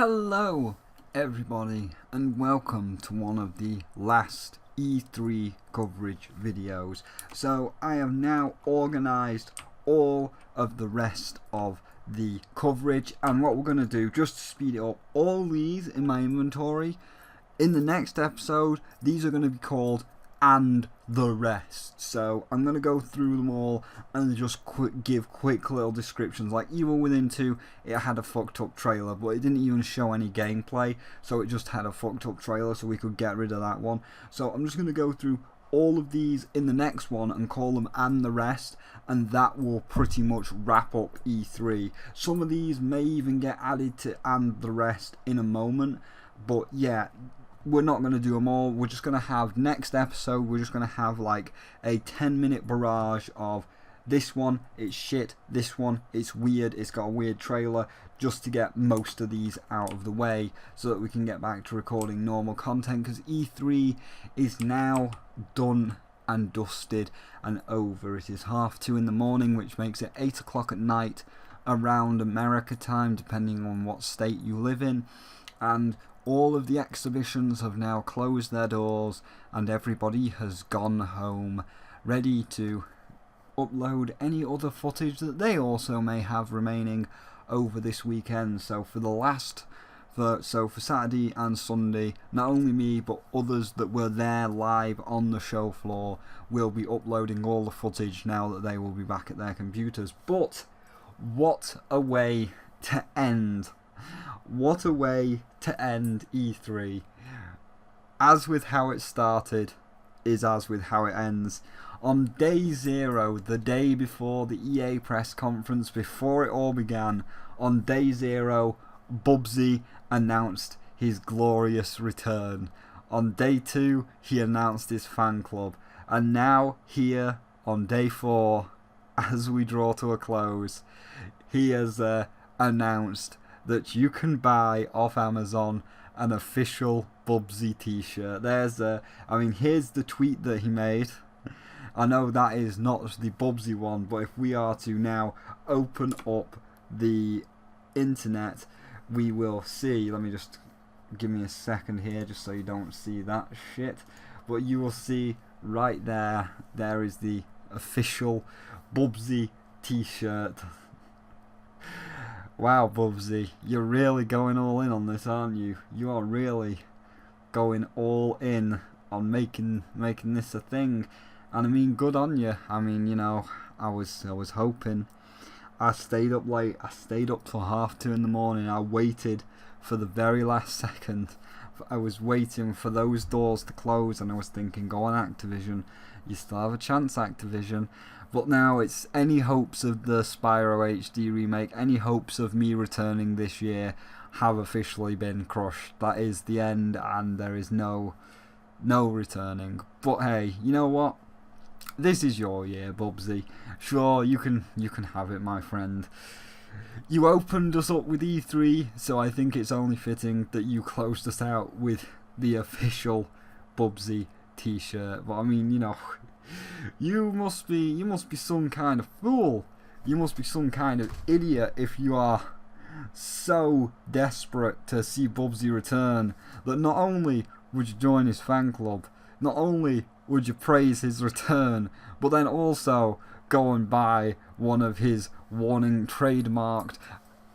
Hello everybody and welcome to one of the last E3 coverage videos. So I have now organised all of the rest of the coverage, and what we're going to do, just to speed it up, all these in my inventory, in the next episode these are going to be called and the rest. So I'm going to go through them all and just give quick little descriptions. Like Evil Within 2, it had a fucked up trailer, but it didn't even show any gameplay, so it just had a fucked up trailer, so we could get rid of that one. So I'm just going to go through all of these in the next one and call them and the rest, and that will pretty much wrap up E3. Some of these may even get added to and the rest in a moment, but yeah, we're not going to do them all. We're just going to have, next episode, we're just going to have like a 10-minute barrage of this one, it's shit, this one, it's weird, it's got a weird trailer, just to get most of these out of the way so that we can get back to recording normal content, because E3 is now done and dusted and over. It is 2:30 in the morning, which makes it 8 o'clock at night around America time, depending on what state you live in, and all of the exhibitions have now closed their doors and everybody has gone home, ready to upload any other footage that they also may have remaining over this weekend. So for Saturday and Sunday, not only me but others that were there live on the show floor will be uploading all the footage now that they will be back at their computers. But what a way to end! What a way to end E3. As with how it started is as with how it ends. On day 0, the day before the EA press conference, before it all began, on day 0, Bubsy announced his glorious return. On day 2, he announced his fan club. And now, here, on day 4, as we draw to a close, he has announced that you can buy off Amazon an official Bubsy t-shirt. Here's the tweet that he made. I know that is not the Bubsy one, but if we are to now open up the internet, we will see. Let me just give me a second here, just so you don't see that shit. But you will see right there, there is the official Bubsy t-shirt. Wow, Bubsy, you're really going all in on this, aren't you? You are really going all in on making this a thing, and I mean, good on you. I mean, you know, I was hoping. I stayed up late. I stayed up till 2:30 in the morning. I waited for the very last second. I was waiting for those doors to close, and I was thinking, go on Activision, you still have a chance, Activision. But now it's any hopes of the Spyro HD remake, any hopes of me returning this year have officially been crushed. That is the end, and there is no returning. But hey, you know what? This is your year, Bubsy. Sure, you can have it, my friend. You opened us up with E3, so I think it's only fitting that you closed us out with the official Bubsy t-shirt. But I mean, you know, you must be some kind of fool. You must be some kind of idiot if you are so desperate to see Bubsy return that not only would you join his fan club, not only would you praise his return, but then also go and buy one of his warning trademarked,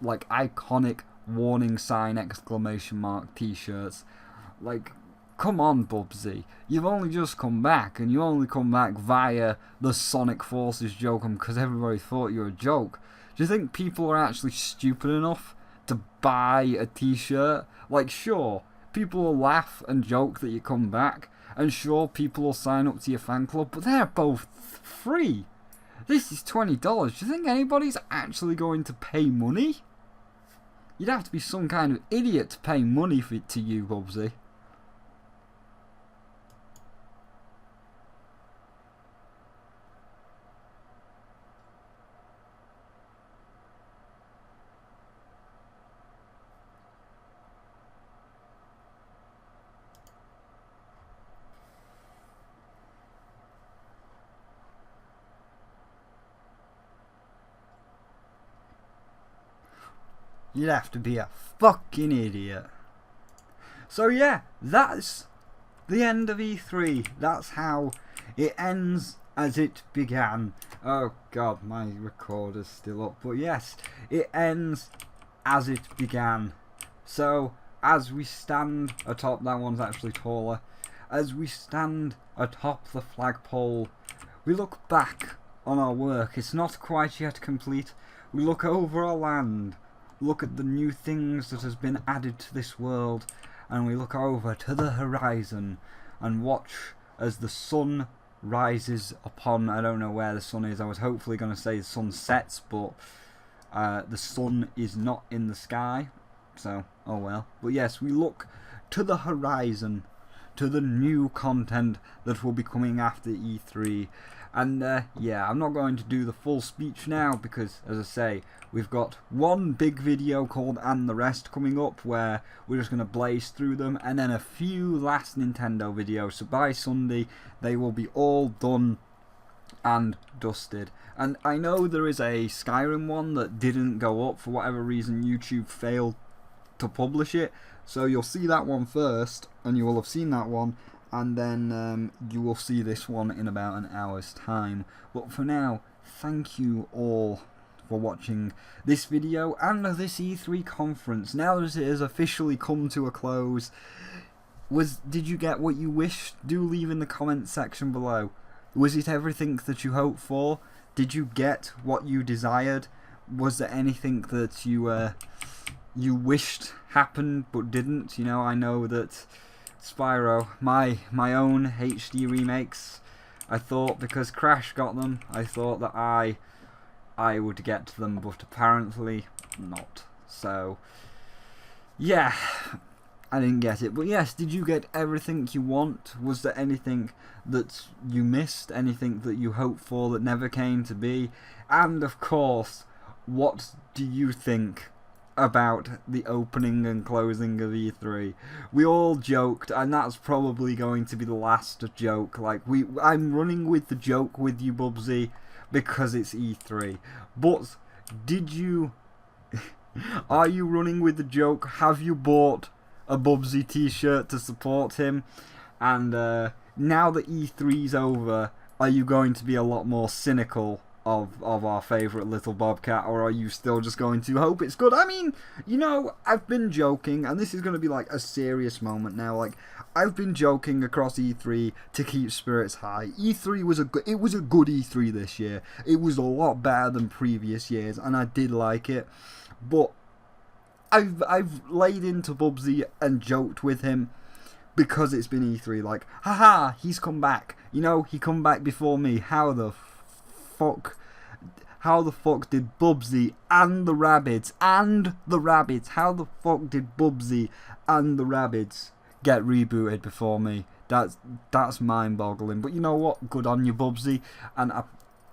like, iconic warning sign exclamation mark t-shirts. Like, come on, Bubsy. You've only just come back, and you only come back via the Sonic Forces joke, because everybody thought you were a joke. Do you think people are actually stupid enough to buy a t-shirt? Like, sure, people will laugh and joke that you come back, and sure, people will sign up to your fan club, but they're both free. This is $20. Do you think anybody's actually going to pay money? You'd have to be some kind of idiot to pay money to you, Bubsy. You'd have to be a fucking idiot. So yeah, that's the end of E3. That's how it ends as it began. Oh god, my recorder's still up. But yes, it ends as it began. So, as we stand atop, that one's actually taller. As we stand atop the flagpole, we look back on our work. It's not quite yet complete. We look over our land, look at the new things that has been added to this world, and we look over to the horizon and watch as the sun rises upon, I don't know where the sun is. I was hopefully going to say the sun sets, but the sun is not in the sky, so oh well. But yes, we look to the horizon, to the new content that will be coming after E3. And yeah, I'm not going to do the full speech now because, as I say, we've got one big video called And the Rest coming up where we're just going to blaze through them, and then a few last Nintendo videos. So by Sunday, they will be all done and dusted. And I know there is a Skyrim one that didn't go up for whatever reason. YouTube failed to publish it. So you'll see that one first, and you will have seen that one. And then you will see this one in about an hour's time. But for now, thank you all for watching this video and this E3 conference. Now that it has officially come to a close, did you get what you wished? Do leave in the comment section below. Was it everything that you hoped for? Did you get what you desired? Was there anything that you wished happened but didn't? You know, I know that Spyro, my own HD remakes, I thought because Crash got them, I thought that I would get them, but apparently not. So yeah, I didn't get it. But yes, did you get everything you want? Was there anything that you missed? Anything that you hoped for that never came to be? And of course, what do you think about the opening and closing of E3? We all joked, and that's probably going to be the last joke. Like I'm running with the joke with you, Bubsy, because it's E3. But did you? Are you running with the joke? Have you bought a Bubsy t-shirt to support him? And now that E3's over, are you going to be a lot more cynical of our favourite little Bobcat, or are you still just going to hope it's good? I mean, you know, I've been joking, and this is going to be like a serious moment now. Like, I've been joking across E3 to keep spirits high. E3 was a good E3 this year. It was a lot better than previous years, and I did like it. But I've laid into Bubsy and joked with him because it's been E3. Like, haha, he's come back. You know, he come back before me. How the fuck did Bubsy and the Rabbids how the fuck did Bubsy and the Rabbids get rebooted before me? That's mind-boggling. But you know what? Good on you, Bubsy. And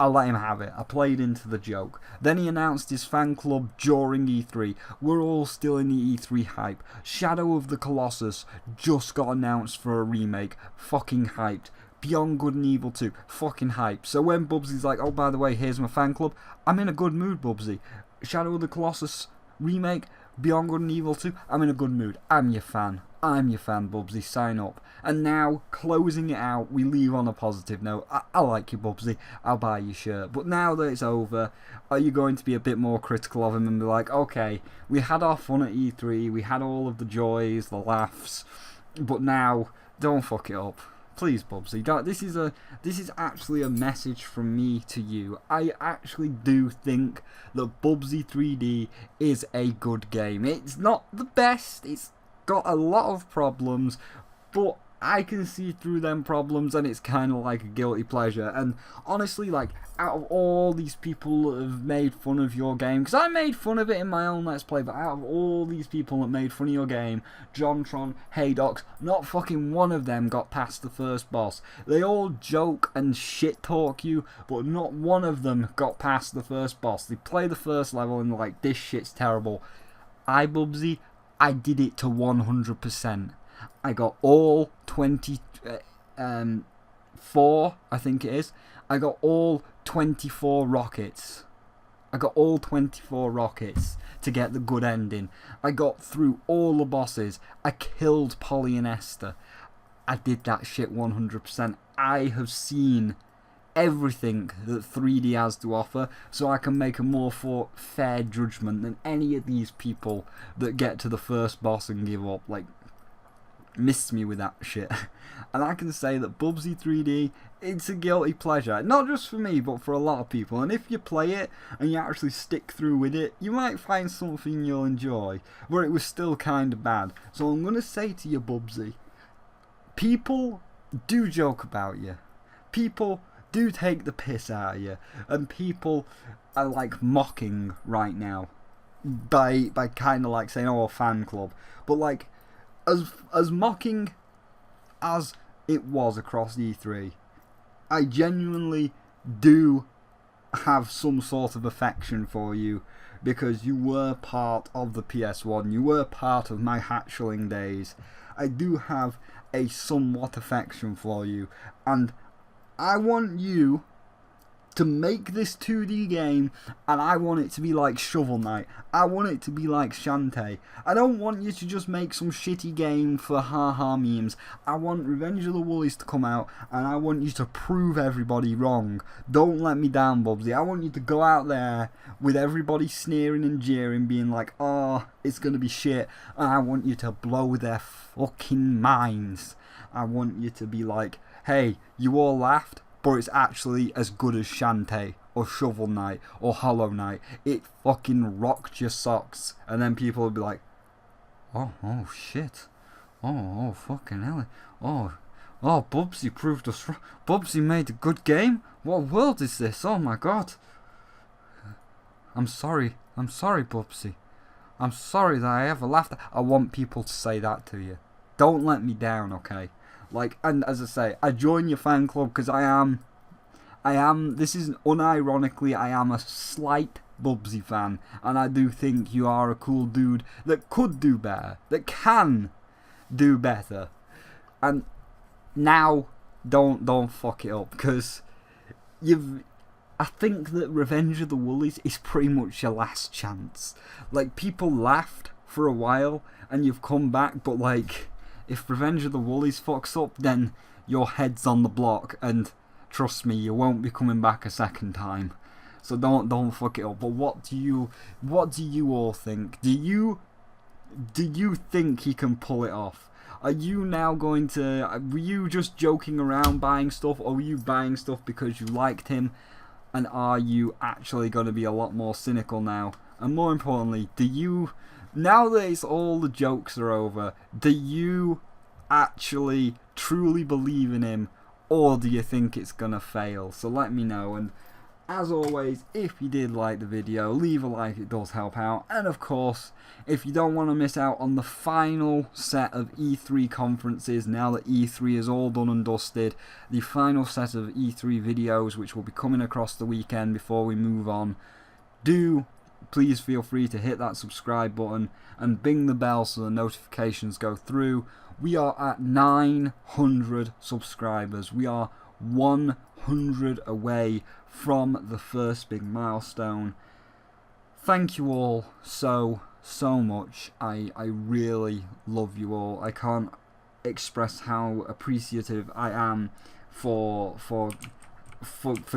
I let him have it. I played into the joke. Then he announced his fan club during E3. We're all still in the E3 hype. Shadow of the Colossus just got announced for a remake. Fucking hyped. Beyond Good and Evil 2, fucking hype. So when Bubsy's like, oh, by the way, here's my fan club, I'm in a good mood, Bubsy. Shadow of the Colossus remake, Beyond Good and Evil 2, I'm in a good mood. I'm your fan, Bubsy, sign up. And now, closing it out, we leave on a positive note. I like you, Bubsy, I'll buy your shirt. But now that it's over, are you going to be a bit more critical of him and be like, okay, we had our fun at E3, we had all of the joys, the laughs, but now, don't fuck it up. Please, Bubsy, this is actually a message from me to you. I actually do think that Bubsy 3D is a good game. It's not the best, it's got a lot of problems, but I can see through them problems, and it's kind of like a guilty pleasure. And honestly, like, out of all these people that have made fun of your game, because I made fun of it in my own Let's Play, but out of all these people that made fun of your game, JonTron, Haydox, not fucking one of them got past the first boss. They all joke and shit talk you, but not one of them got past the first boss. They play the first level and they're like, this shit's terrible. Bubsy, I did it to 100%. I got all 24, I think it is. I got all 24 rockets. I got all 24 rockets to get the good ending. I got through all the bosses. I killed Polly and Esther. I did that shit 100%. I have seen everything that 3D has to offer, so I can make a more fair judgment than any of these people that get to the first boss and give up. Like, missed me with that shit. And I can say that Bubsy 3D, it's a guilty pleasure, not just for me but for a lot of people. And if you play it and you actually stick through with it, you might find something you'll enjoy, but it was still kind of bad. So I'm gonna say to you, Bubsy, people do joke about you, people do take the piss out of you, and people are like mocking right now by kind of like saying, oh, a fan club. But like, as mocking as it was across E3, I genuinely do have some sort of affection for you, because you were part of the PS1, you were part of my hatchling days. I do have a somewhat affection for you, and I want you to make this 2D game, and I want it to be like Shovel Knight. I want it to be like Shantae. I don't want you to just make some shitty game for haha memes. I want Revenge of the Woolies to come out, and I want you to prove everybody wrong. Don't let me down, Bubsy. I want you to go out there with everybody sneering and jeering, being like, oh, it's gonna be shit, and I want you to blow their fucking minds. I want you to be like, hey, you all laughed, but it's actually as good as Shantae or Shovel Knight or Hollow Knight. It fucking rocked your socks. And then people will be like, oh shit, oh fucking hell, oh Bubsy proved us wrong. Bubsy made a good game. What world is this? Oh my god. I'm sorry Bubsy. I'm sorry that I ever laughed. I want people to say that to you. Don't let me down, okay? Like, and as I say, I join your fan club because I am, this is unironically, I am a slight Bubsy fan, and I do think you are a cool dude that could do better, that can do better. And now, don't fuck it up, because I think that Revenge of the Woolies is pretty much your last chance. Like, people laughed for a while, and you've come back, but like, if Revenge of the Woolies fucks up, then your head's on the block, and trust me, you won't be coming back a second time. So don't fuck it up. But what do you all think? Do you think he can pull it off? Are you now going to? Were you just joking around buying stuff, or were you buying stuff because you liked him? And are you actually going to be a lot more cynical now? And more importantly, do you? Now that it's all the jokes are over, do you actually truly believe in him, or do you think it's gonna fail? So let me know. And as always, if you did like the video, leave a like, it does help out. And of course, if you don't want to miss out on the final set of E3 conferences, now that E3 is all done and dusted, the final set of E3 videos, which will be coming across the weekend before we move on, please feel free to hit that subscribe button and bing the bell so the notifications go through. We are at 900 subscribers. We are 100 away from the first big milestone. Thank you all so much. I really love you all. I can't express how appreciative I am for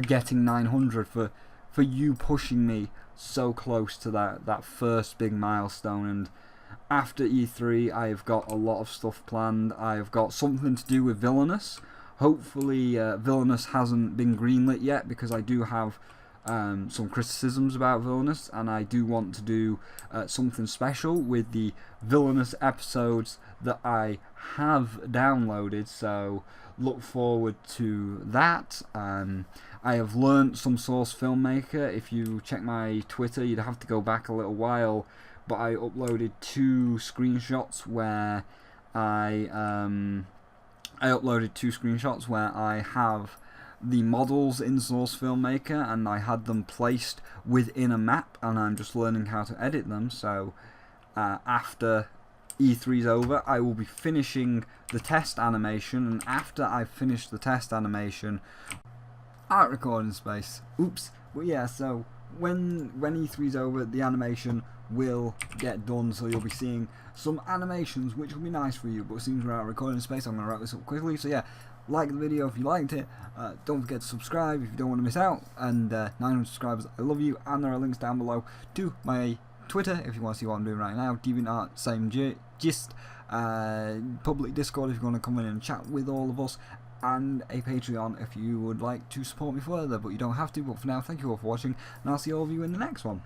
getting 900, for you pushing me so close to that first big milestone. And after E3, I've got a lot of stuff planned. I've got something to do with Villainous. Hopefully Villainous hasn't been greenlit yet, because I do have some criticisms about Villainous, and I do want to do something special with the Villainous episodes that I have downloaded, so look forward to that. I have learnt some Source Filmmaker. If you check my Twitter, you'd have to go back a little while, but I uploaded 2 screenshots where I have the models in Source Filmmaker, and I had them placed within a map, and I'm just learning how to edit them. So after E3's over, I will be finishing the test animation, and after I've finished the test animation, art recording space. Oops. But yeah, so when E3's over, the animation will get done, so you'll be seeing some animations which will be nice for you. But it seems we're out of recording space, I'm going to wrap this up quickly. So yeah, like the video if you liked it, don't forget to subscribe if you don't want to miss out, and 900 subscribers, I love you. And there are links down below to my Twitter if you want to see what I'm doing right now, Deviant, same gist, public Discord if you want to come in and chat with all of us, and a Patreon if you would like to support me further, but you don't have to. But for now, thank you all for watching, and I'll see all of you in the next one.